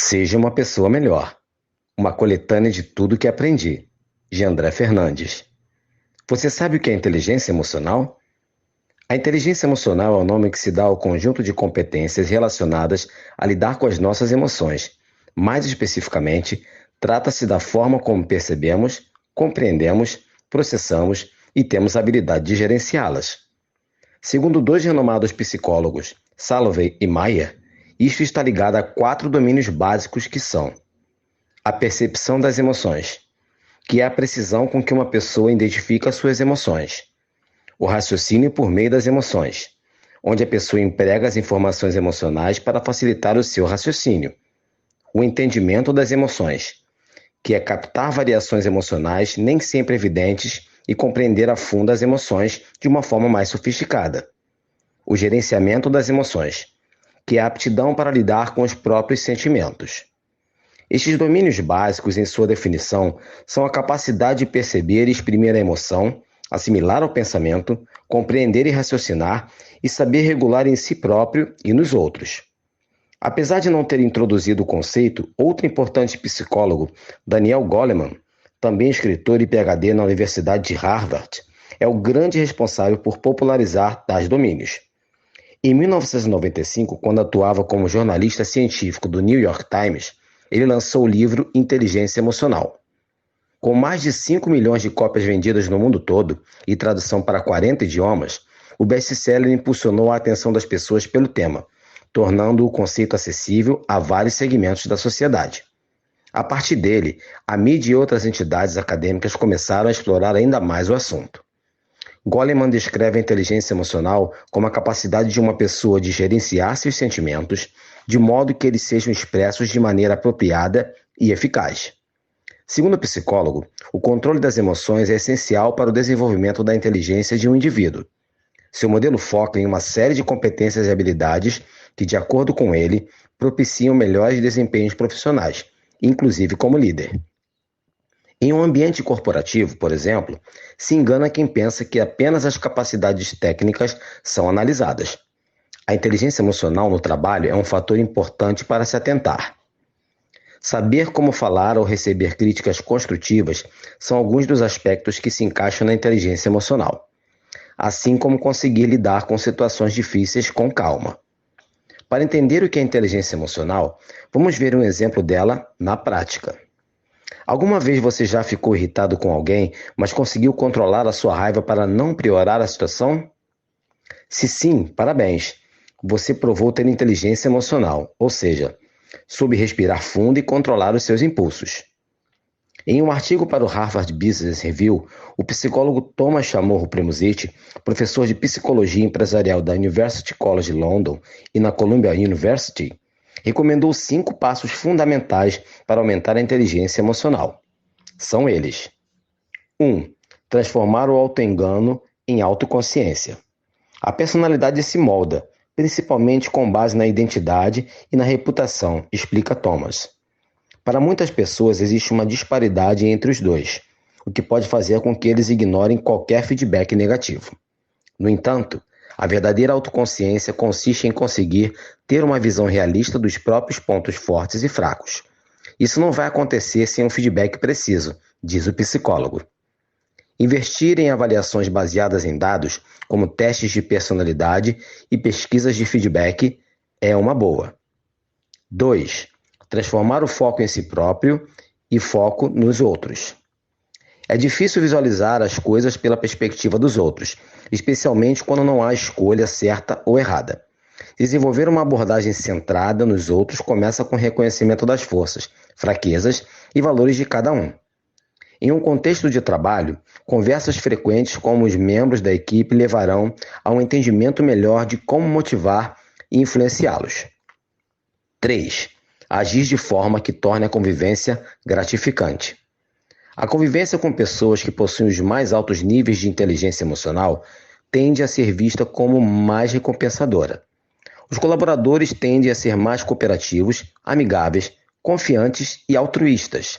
Seja uma pessoa melhor. Uma coletânea de tudo que aprendi, de André Fernandes. Você sabe o que é inteligência emocional? A inteligência emocional é o nome que se dá ao conjunto de competências relacionadas a lidar com as nossas emoções. Mais especificamente, trata-se da forma como percebemos, compreendemos, processamos e temos a habilidade de gerenciá-las. Segundo dois renomados psicólogos, Salovey e Mayer, isto está ligado a 4 domínios básicos que são: a percepção das emoções, que é a precisão com que uma pessoa identifica suas emoções. O raciocínio por meio das emoções, onde a pessoa emprega as informações emocionais para facilitar o seu raciocínio. O entendimento das emoções, que é captar variações emocionais nem sempre evidentes e compreender a fundo as emoções de uma forma mais sofisticada. O gerenciamento das emoções, que é a aptidão para lidar com os próprios sentimentos. Estes domínios básicos, em sua definição, são a capacidade de perceber e exprimir a emoção, assimilar o pensamento, compreender e raciocinar e saber regular em si próprio e nos outros. Apesar de não ter introduzido o conceito, outro importante psicólogo, Daniel Goleman, também escritor e PhD na Universidade de Harvard, é o grande responsável por popularizar tais domínios. Em 1995, quando atuava como jornalista científico do New York Times, ele lançou o livro Inteligência Emocional. Com mais de 5 milhões de cópias vendidas no mundo todo e tradução para 40 idiomas, o best-seller impulsionou a atenção das pessoas pelo tema, tornando o conceito acessível a vários segmentos da sociedade. A partir dele, a mídia e outras entidades acadêmicas começaram a explorar ainda mais o assunto. Goleman descreve a inteligência emocional como a capacidade de uma pessoa de gerenciar seus sentimentos, de modo que eles sejam expressos de maneira apropriada e eficaz. Segundo o psicólogo, o controle das emoções é essencial para o desenvolvimento da inteligência de um indivíduo. Seu modelo foca em uma série de competências e habilidades que, de acordo com ele, propiciam melhores desempenhos profissionais, inclusive como líder. Em um ambiente corporativo, por exemplo, se engana quem pensa que apenas as capacidades técnicas são analisadas. A inteligência emocional no trabalho é um fator importante para se atentar. Saber como falar ou receber críticas construtivas são alguns dos aspectos que se encaixam na inteligência emocional, assim como conseguir lidar com situações difíceis com calma. Para entender o que é inteligência emocional, vamos ver um exemplo dela na prática. Alguma vez você já ficou irritado com alguém, mas conseguiu controlar a sua raiva para não piorar a situação? Se sim, parabéns! Você provou ter inteligência emocional, ou seja, soube respirar fundo e controlar os seus impulsos. Em um artigo para o Harvard Business Review, o psicólogo Thomas Chamorro Premuzic, professor de psicologia empresarial da University College London e na Columbia University, recomendou 5 passos fundamentais para aumentar a inteligência emocional. São eles: 1. Transformar o autoengano em autoconsciência. A personalidade se molda, principalmente com base na identidade e na reputação, explica Thomas. Para muitas pessoas existe uma disparidade entre os dois, o que pode fazer com que eles ignorem qualquer feedback negativo. No entanto, a verdadeira autoconsciência consiste em conseguir ter uma visão realista dos próprios pontos fortes e fracos. Isso não vai acontecer sem um feedback preciso, diz o psicólogo. Investir em avaliações baseadas em dados, como testes de personalidade e pesquisas de feedback, é uma boa. 2. Transformar o foco em si próprio e foco nos outros. É difícil visualizar as coisas pela perspectiva dos outros, especialmente quando não há escolha certa ou errada. Desenvolver uma abordagem centrada nos outros começa com o reconhecimento das forças, fraquezas e valores de cada um. Em um contexto de trabalho, conversas frequentes com os membros da equipe levarão a um entendimento melhor de como motivar e influenciá-los. 3. Agir de forma que torne a convivência gratificante. A convivência com pessoas que possuem os mais altos níveis de inteligência emocional tende a ser vista como mais recompensadora. Os colaboradores tendem a ser mais cooperativos, amigáveis, confiantes e altruístas.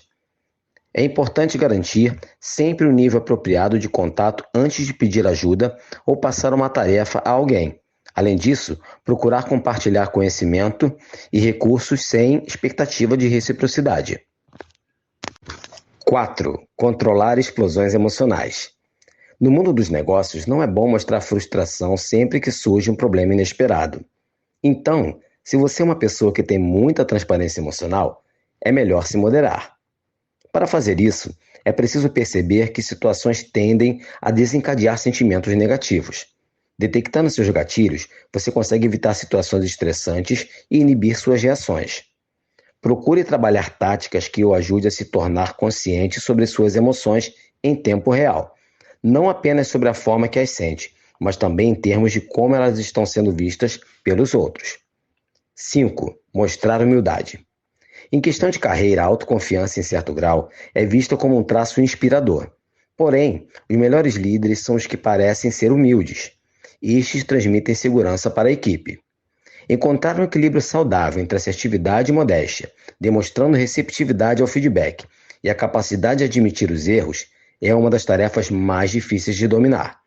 É importante garantir sempre o nível apropriado de contato antes de pedir ajuda ou passar uma tarefa a alguém, Além disso, procurar compartilhar conhecimento e recursos sem expectativa de reciprocidade. 4. Controlar explosões emocionais. No mundo dos negócios, não é bom mostrar frustração sempre que surge um problema inesperado. Então, se você é uma pessoa que tem muita transparência emocional, é melhor se moderar. Para fazer isso, é preciso perceber que situações tendem a desencadear sentimentos negativos. Detectando seus gatilhos, você consegue evitar situações estressantes e inibir suas reações. Procure trabalhar táticas que o ajudem a se tornar consciente sobre suas emoções em tempo real, não apenas sobre a forma que as sente, mas também em termos de como elas estão sendo vistas pelos outros. 5. Mostrar humildade. Em questão de carreira, a autoconfiança em certo grau é vista como um traço inspirador. Porém, os melhores líderes são os que parecem ser humildes. Estes transmitem segurança para a equipe. Encontrar um equilíbrio saudável entre assertividade e modéstia, demonstrando receptividade ao feedback e a capacidade de admitir os erros, é uma das tarefas mais difíceis de dominar.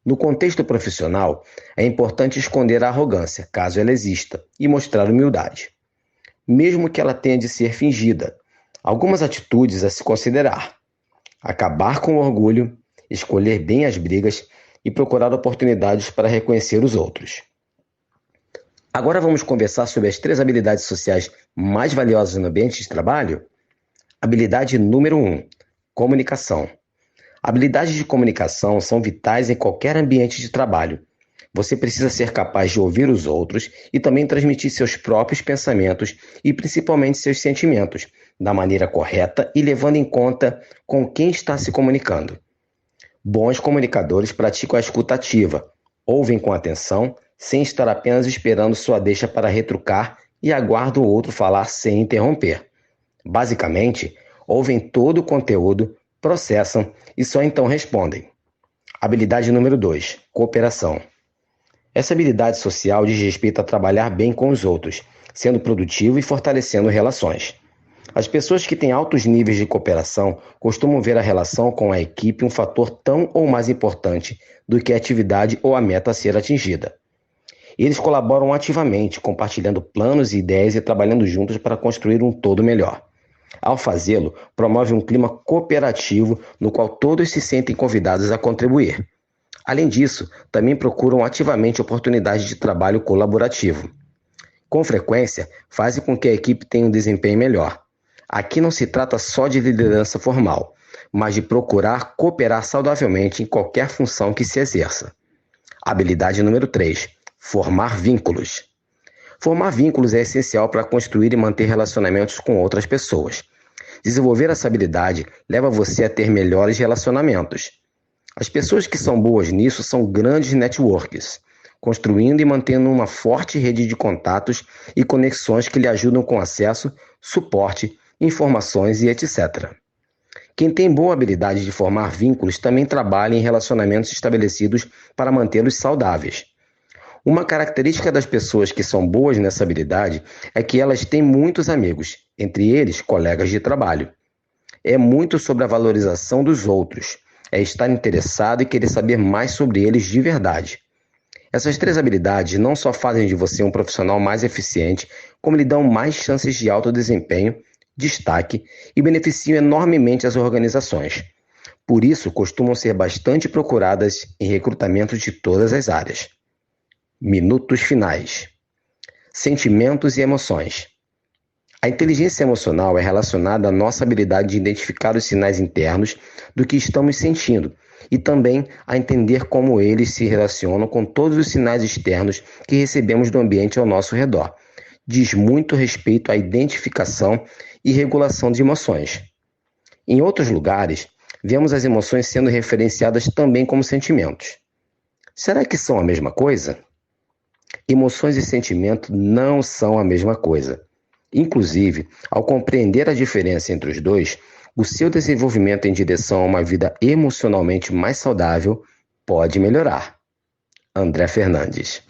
No contexto profissional, é importante esconder a arrogância, caso ela exista, e mostrar humildade, mesmo que ela tenha de ser fingida. Algumas atitudes a se considerar: acabar com o orgulho, escolher bem as brigas e procurar oportunidades para reconhecer os outros. Agora vamos conversar sobre as 3 habilidades sociais mais valiosas no ambiente de trabalho? Habilidade número 1: comunicação. Habilidades de comunicação são vitais em qualquer ambiente de trabalho. Você precisa ser capaz de ouvir os outros e também transmitir seus próprios pensamentos e principalmente seus sentimentos, da maneira correta e levando em conta com quem está se comunicando. Bons comunicadores praticam a escuta ativa, ouvem com atenção, sem estar apenas esperando sua deixa para retrucar e aguardam o outro falar sem interromper. Basicamente, ouvem todo o conteúdo, processam e só então respondem. Habilidade número 2: cooperação. Essa habilidade social diz respeito a trabalhar bem com os outros, sendo produtivo e fortalecendo relações. As pessoas que têm altos níveis de cooperação costumam ver a relação com a equipe um fator tão ou mais importante do que a atividade ou a meta a ser atingida. Eles colaboram ativamente, compartilhando planos e ideias e trabalhando juntos para construir um todo melhor. Ao fazê-lo, promove um clima cooperativo no qual todos se sentem convidados a contribuir. Além disso, também procuram ativamente oportunidades de trabalho colaborativo. Com frequência, fazem com que a equipe tenha um desempenho melhor. Aqui não se trata só de liderança formal, mas de procurar cooperar saudavelmente em qualquer função que se exerça. Habilidade número 3: formar vínculos. Formar vínculos é essencial para construir e manter relacionamentos com outras pessoas. Desenvolver essa habilidade leva você a ter melhores relacionamentos. As pessoas que são boas nisso são grandes networks, construindo e mantendo uma forte rede de contatos e conexões que lhe ajudam com acesso, suporte, informações e etc. Quem tem boa habilidade de formar vínculos também trabalha em relacionamentos estabelecidos para mantê-los saudáveis. Uma característica das pessoas que são boas nessa habilidade é que elas têm muitos amigos, entre eles colegas de trabalho. É muito sobre a valorização dos outros, é estar interessado e querer saber mais sobre eles de verdade. Essas 3 habilidades não só fazem de você um profissional mais eficiente, como lhe dão mais chances de alto desempenho, destaque e beneficiam enormemente as organizações. Por isso, costumam ser bastante procuradas em recrutamento de todas as áreas. Minutos finais. Sentimentos e emoções. A inteligência emocional é relacionada à nossa habilidade de identificar os sinais internos do que estamos sentindo e também a entender como eles se relacionam com todos os sinais externos que recebemos do ambiente ao nosso redor. Diz muito respeito à identificação e regulação de emoções. Em outros lugares, vemos as emoções sendo referenciadas também como sentimentos. Será que são a mesma coisa? Emoções e sentimento não são a mesma coisa. Inclusive, ao compreender a diferença entre os dois, o seu desenvolvimento em direção a uma vida emocionalmente mais saudável pode melhorar. André Fernandes.